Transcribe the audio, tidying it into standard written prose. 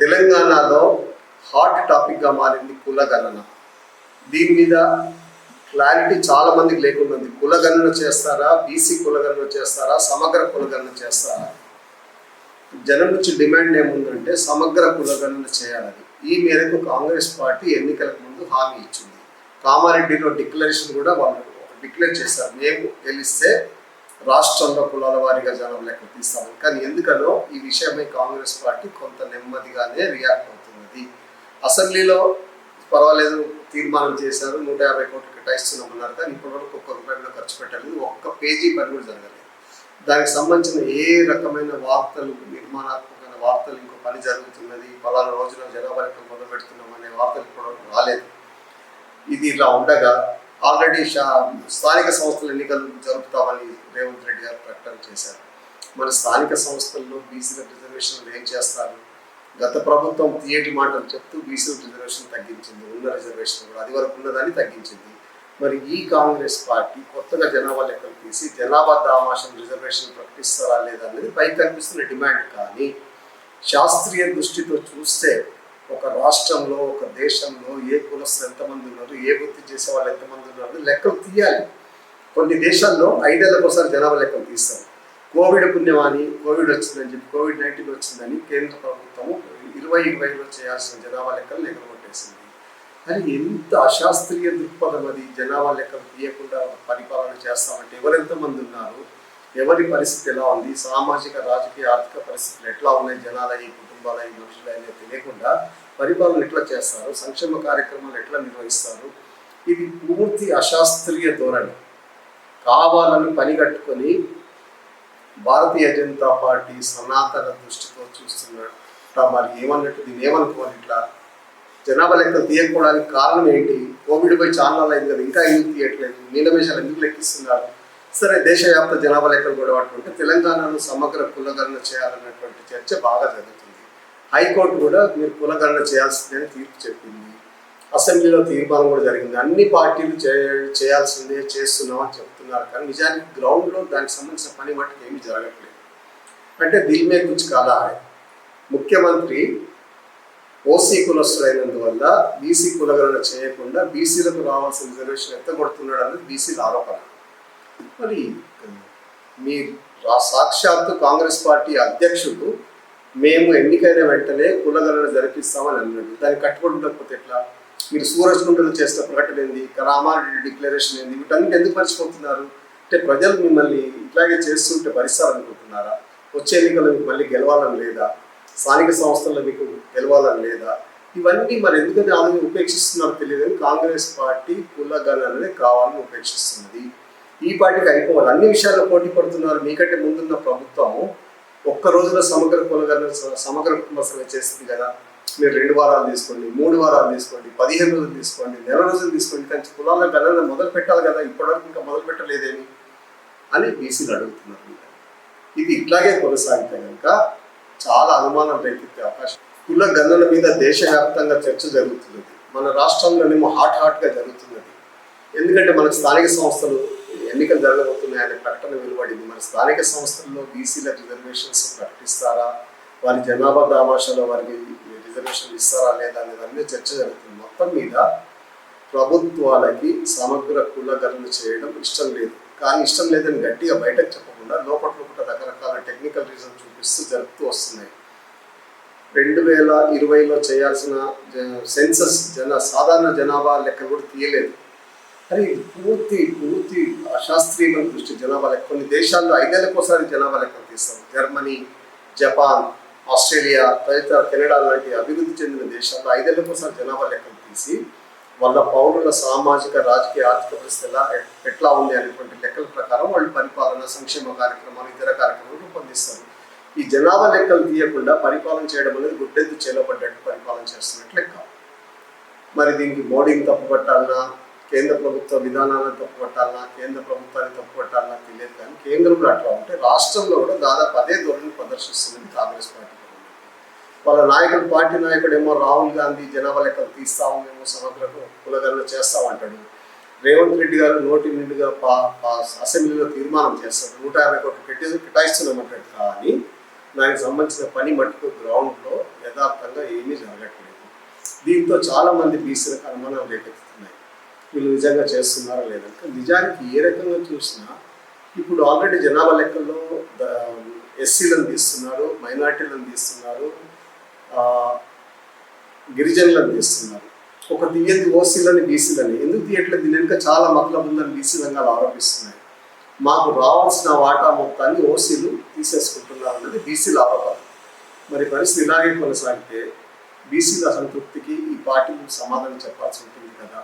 తెలంగాణలో హాట్ టాపిక్గా మారింది కులగణన. దీని మీద క్లారిటీ చాలా మందికి లేకుండా ఉంది. కులగణన చేస్తారా, బీసీ కులగణన చేస్తారా, సమగ్ర కులగణన చేస్తారా? జనం నుంచి డిమాండ్ ఏముందంటే సమగ్ర కులగణన చేయాలని. ఈ మేరకు కాంగ్రెస్ పార్టీ ఎన్నికలకు ముందు హామీ ఇచ్చింది. కామారెడ్డిలో డిక్లరేషన్ కూడా వాళ్ళు డిక్లేర్ చేశారు, మేము గెలిస్తే రాష్ట్రంలో కులాల వారీగా జనం లెక్క తీస్తామని. కానీ ఎందుకనో ఈ విషయమై కాంగ్రెస్ పార్టీ కొంత నెమ్మదిగానే రియాక్ట్ అవుతున్నది. అసెంబ్లీలో పర్వాలేదు తీర్మానం చేశారు, 150 కోట్లు కేటాయిస్తున్నామన్నారు. కానీ ఇప్పటివరకు ఒక్క రూపాయి కూడా ఖర్చు పెట్టలేదు, ఒక్క పేజీ పని కూడా జరగలేదు. దానికి సంబంధించిన ఏ రకమైన వార్తలు, నిర్మాణాత్మకమైన వార్తలు, ఇంకో పని జరుగుతున్నది, పలానా రోజున జనాభా లెక్క మొదలు పెడుతున్నాం అనే వార్తలు ఇప్పటివరకు రాలేదు. ఇది ఇలా ఉండగా ఆల్రెడీ స్థానిక సంస్థల ఎన్నికలు జరుపుతామని రేవంత్ రెడ్డి గారు ప్రకటన చేశారు. మన స్థానిక సంస్థల్లో బీసీల రిజర్వేషన్లు ఏం చేస్తారు? గత ప్రభుత్వం తీయటి మాటలు చెప్తూ బీసీల రిజర్వేషన్ తగ్గించింది, ఉన్న రిజర్వేషన్ కూడా అది వరకు ఉన్నదాన్ని తగ్గించింది. మరి ఈ కాంగ్రెస్ పార్టీ కొత్తగా జనాభా లెక్కలు తీసి జనాభా దామాషం రిజర్వేషన్ ప్రకటిస్తారా లేదా అనేది పైకి కనిపిస్తున్న డిమాండ్. కానీ శాస్త్రీయ దృష్టితో చూస్తే ఒక రాష్ట్రంలో, ఒక దేశంలో ఏ కులస్తులు ఎంతమంది ఉన్నారు, ఏ వృత్తి చేసే వాళ్ళు ఎంతమంది ఉన్నారు లెక్కలు తీయాలి. కొన్ని దేశాల్లో 5 ఏళ్లకు ఒకసారి జనాభా లెక్కలు తీస్తారు. కోవిడ్ పుణ్యమాని, కోవిడ్ వచ్చిందని చెప్పి, COVID-19 వచ్చిందని కేంద్ర ప్రభుత్వము 2020లో చేయాల్సిన జనాభా లెక్కలు కొట్టేసింది. అని ఎంత అశాస్త్రీయ దృక్పథం అది! జనాభా లెక్కలు తీయకుండా పరిపాలన చేస్తామంటే ఎవరెంతమంది ఉన్నారు, ఎవరి పరిస్థితి ఎలా ఉంది, సామాజిక, రాజకీయ, ఆర్థిక పరిస్థితులు ఎట్లా ఉన్నాయి, జనాల ఈ కుటుంబాల ఈ మనుషుల అనేది తెలియకుండా పరిపాలన ఎట్లా చేస్తారు, సంక్షేమ కార్యక్రమాలు ఎట్లా నిర్వహిస్తారు? ఇది పూర్తి అశాస్త్రీయ ధోరణి. కావాలని పని కట్టుకొని భారతీయ జనతా పార్టీ సనాతన దృష్టితో చూస్తున్నట్ట. మరి ఏమన్నట్టు దీన్ని ఏమనుకోవాలి? ఇట్లా జనాభా లెక్కలు తీయకపోవడానికి కారణం ఏంటి? కోవిడ్ పోయి చాలా అయింది కదా, ఇంకా ఎందుకు తీయట్లేదు? నీలమేషాలు ఎందుకు లెక్కిస్తున్నారు? సరే, దేశవ్యాప్త జనాభా లెక్కలు కూడా పట్టుకుంటే తెలంగాణలో సమగ్ర కులగణన చేయాలన్నటువంటి చర్చ బాగా జరుగుతుంది. హైకోర్టు కూడా మీరు కులగణన చేయాల్సిందని తీర్పు చెప్పింది. అసెంబ్లీలో తీర్మానం కూడా జరిగింది. అన్ని పార్టీలు చేయాల్సిందే, చేస్తున్నామని చెప్తున్నారు. కానీ నిజానికి గ్రౌండ్లో దానికి సంబంధించిన పని మట్టుకు ఏమీ జరగట్లేదు. అంటే దిల్ మే కుచ్ కాలా హై. ముఖ్యమంత్రి ఓసీ కులస్తులైనందువల్ల బీసీ కులగణన చేయకుండా బీసీలకు రావాల్సిన రిజర్వేషన్ ఎత్తగొడుతున్నాడు అన్నది బీసీల ఆరోపణ. మరి మీ సాక్షాత్తు కాంగ్రెస్ పార్టీ అధ్యక్షుడు మేము ఎన్నికైన వెంటనే కులగణన జరిపిస్తామని అన్నాడు. దానికి కట్టుబడి ఉండకపోతే ఎట్లా? మీరు సూరజ్కుంటలో చేసిన ప్రకటన ఏంది, కామారెడ్డి డిక్లరేషన్ ఏంది, వీటన్నిటి ఎందుకు మర్చిపోతున్నారు? అంటే ప్రజలు మిమ్మల్ని ఇట్లాగే చేస్తుంటే భరిస్తారనుకుంటున్నారా? వచ్చే ఎన్నికల్లో మీకు మళ్ళీ గెలవాలని లేదా? స్థానిక సంస్థల్లో మీకు గెలవాలని లేదా? ఇవన్నీ మరి ఎందుకని ఆమె ఉపేక్షిస్తున్నారో తెలియదు. కానీ కాంగ్రెస్ పార్టీ కులగణననే కావాలని ఉపేక్షిస్తున్నది. ఈ పార్టీకి అయిపోవాలి. అన్ని విషయాల్లో పోటీ పడుతున్నారు. మీకంటే ముందున్న ప్రభుత్వము ఒక్క రోజులో సమగ్ర కులగణన, సమగ్ర కుటుంబ సర్వే చేస్తుంది కదా. మీరు 2 వారాలు తీసుకోండి, 3 వారాలు తీసుకోండి, 15 రోజులు తీసుకోండి, నెల రోజులు తీసుకోండి, కానీ కులాల గణన మొదలు పెట్టాలి కదా. ఇప్పటివరకు ఇంకా మొదలు పెట్టలేదేమి అని బీసీలు అడుగుతున్నారు. ఇది ఇట్లాగే కొనసాగితే కనుక చాలా అనుమానం రేకెత్తే అవకాశం. కుల గణన మీద దేశవ్యాప్తంగా చర్చ జరుగుతున్నది. మన రాష్ట్రంలోనేమో హాట్గా జరుగుతున్నది. ఎందుకంటే మనకు స్థానిక సంస్థలు ఎన్నికలు జరగబోతున్నాయనే ప్రకటన వెలువడింది. మరి స్థానిక సంస్థల్లో బీసీల రిజర్వేషన్స్ ప్రకటిస్తారా, వారి జనాభా దామాషాలో వారికి రిజర్వేషన్ ఇస్తారా లేదా అనేది అన్నీ చర్చ జరుగుతుంది. మొత్తం మీద ప్రభుత్వాలకి సమగ్ర కులగణన చేయడం ఇష్టం లేదు. కానీ ఇష్టం లేదని గట్టిగా బయటకు చెప్పకుండా లోపల రకరకాల టెక్నికల్ రీజన్ చూపిస్తూ జరుపుతూ వస్తున్నాయి. 2020లో చేయాల్సిన సెన్సస్ సాధారణ జనాభా లెక్క కూడా తీయలేదు. అది పూర్తి అశాస్త్రీయమైన దృష్టి. జనాభా లెక్క కొన్ని దేశాల్లో 5 ఏళ్లకు ఒకసారి జనాభా లెక్కలు తీస్తారు. జర్మనీ, జపాన్, ఆస్ట్రేలియా, తదితర కెనడా లాంటి అభివృద్ధి చెందిన దేశాల్లో 5 ఏళ్లకు ఒకసారి జనాభా లెక్కలు తీసి వాళ్ళ పౌరుల సామాజిక, రాజకీయ, ఆర్థిక పరిస్థితి ఎట్లా ఉంది అనేటువంటి లెక్కల ప్రకారం వాళ్ళు పరిపాలన, సంక్షేమ కార్యక్రమాలు, ఇతర కార్యక్రమాలు రూపొందిస్తారు. ఈ జనాభా లెక్కలు తీయకుండా పరిపాలన చేయడం అనేది గుడ్డెద్దు చేలబడ్డట్టు పరిపాలన చేస్తున్నట్టు లెక్క. మరి దీనికి మోడీని తప్పుపట్టాలన్నా, కేంద్ర ప్రభుత్వ విధానాలను తప్పుపట్టాలన్నా, కేంద్ర ప్రభుత్వాన్ని తప్పుపట్టాలన్నా తెలియదు. కానీ కేంద్రంలో అట్లా ఉంటే రాష్ట్రంలో కూడా దాదాపు అదే ధోరణి ప్రదర్శిస్తుంది కాంగ్రెస్ పార్టీ. వాళ్ళ నాయకుడు, పార్టీ నాయకుడు ఏమో రాహుల్ గాంధీ జనాభా లెక్కలు తీస్తాము, మేము సమగ్ర కులగణన చేస్తామంటాడు. రేవంత్ రెడ్డి గారు నోటి నిండుగా అసెంబ్లీలో తీర్మానం చేస్తారు, 150 కోట్లు కేటాయిస్తున్నామంటాడు. కానీ దానికి సంబంధించిన పని మట్టుకు గ్రౌండ్లో యథార్థంగా దీంతో చాలామంది బీసీలకు అనుమానాలు రేకెత్తుతున్నాయి. వీళ్ళు నిజంగా చేస్తున్నారా లేదంటే నిజానికి ఏ రకంగా చూసినా ఇప్పుడు ఆల్రెడీ జనాభా లెక్కల్లో ఎస్సీలను తీస్తున్నారు, మైనార్టీలను తీస్తున్నారు, గిరిజనులను తీస్తున్నారు. ఒక తీయంది ఓసీలని బీసీలని ఎందుకు తీయట్లేదు? దీని వెనుక చాలా మతలబ్ ఉందని బీసీ రంగాలు ఆరోపిస్తున్నాయి. మాకు రావాల్సిన వాటా మొత్తాన్ని ఓసీలు తీసేసుకుంటున్నారు అన్నది బీసీల ఆరోపణ. మరి పరిస్థితి ఇలాగే కొనసాగితే బీసీల అసంతృప్తికి ఈ పార్టీ సమాధానం చెప్పాల్సి ఉంటుంది కదా.